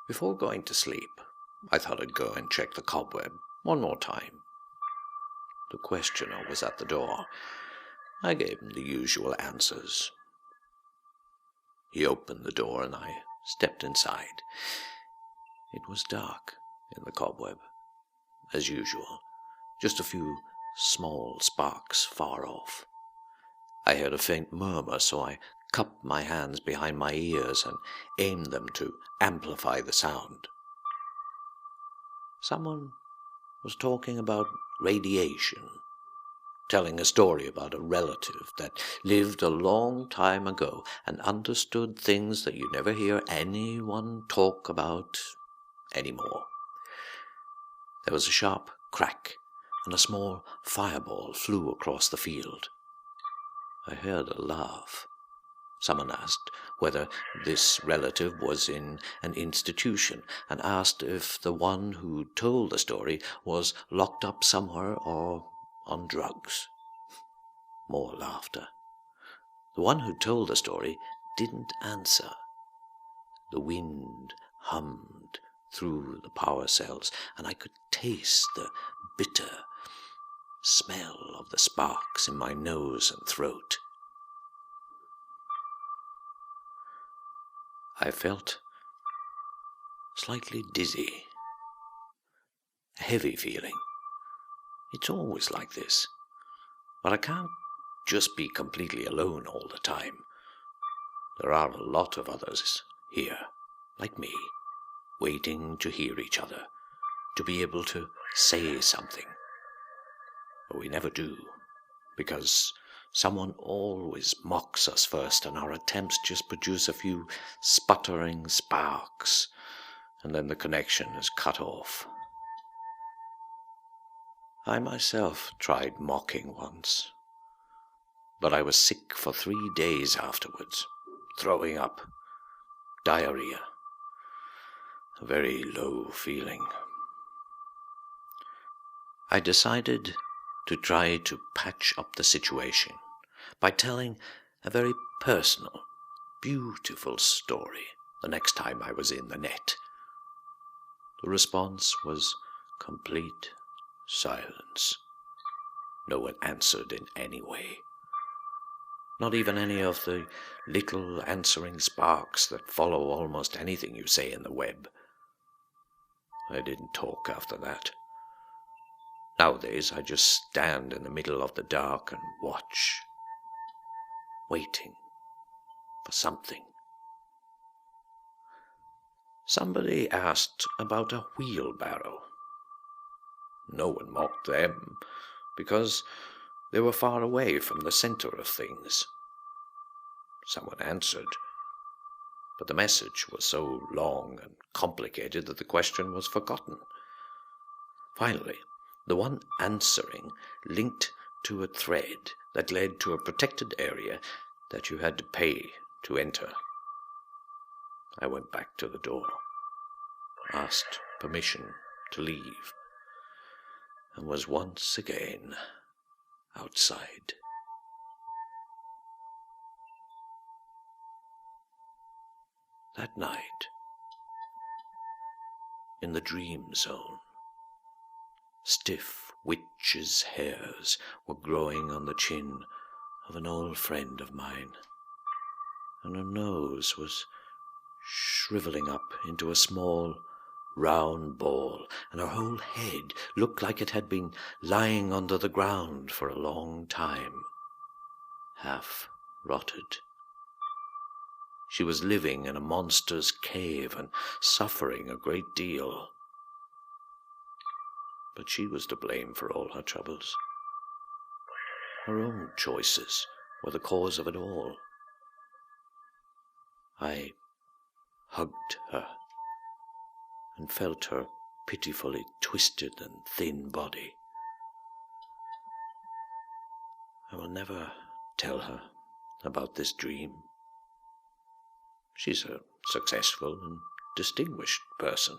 Before going to sleep, I thought I'd go and check the cobweb one more time. The questioner was at the door. I gave him the usual answers. He opened the door and I stepped inside. It was dark in the cobweb, as usual, just a few small sparks far off. I heard a faint murmur, so I cupped my hands behind my ears and aimed them to amplify the sound. Someone was talking about radiation, telling a story about a relative that lived a long time ago and understood things that you never hear anyone talk about anymore. There was a sharp crack, and a small fireball flew across the field. I heard a laugh. Someone asked whether this relative was in an institution, and asked if the one who told the story was locked up somewhere or on drugs. More laughter. The one who told the story didn't answer. The wind hummed through the power cells, and I could taste the bitter smell of the sparks in my nose and throat. I felt slightly dizzy, a heavy feeling. It's always like this, but I can't just be completely alone all the time. There are a lot of others here, like me, waiting to hear each other, to be able to say something. But we never do, because someone always mocks us first, and our attempts just produce a few sputtering sparks, and then the connection is cut off. I myself tried mocking once, but I was sick for 3 days afterwards, throwing up, diarrhea, a very low feeling. I decided to try to patch up the situation by telling a very personal, beautiful story the next time I was in the net. The response was complete silence. No one answered in any way. Not even any of the little answering sparks that follow almost anything you say in the web. I didn't talk after that. Nowadays, I just stand in the middle of the dark and watch, waiting for something. Somebody asked about a wheelbarrow. No one mocked them, because they were far away from the center of things. Someone answered, but the message was so long and complicated that the question was forgotten. Finally, the one answering linked to a thread that led to a protected area that you had to pay to enter. I went back to the door, asked permission to leave, and was once again outside. That night, in the dream zone, stiff witches' hairs were growing on the chin of an old friend of mine, and her nose was shriveling up into a small, round ball, and her whole head looked like it had been lying under the ground for a long time, half rotted. She was living in a monster's cave and suffering a great deal. But she was to blame for all her troubles. Her own choices were the cause of it all. I hugged her and felt her pitifully twisted and thin body. I will never tell her about this dream. She's a successful and distinguished person.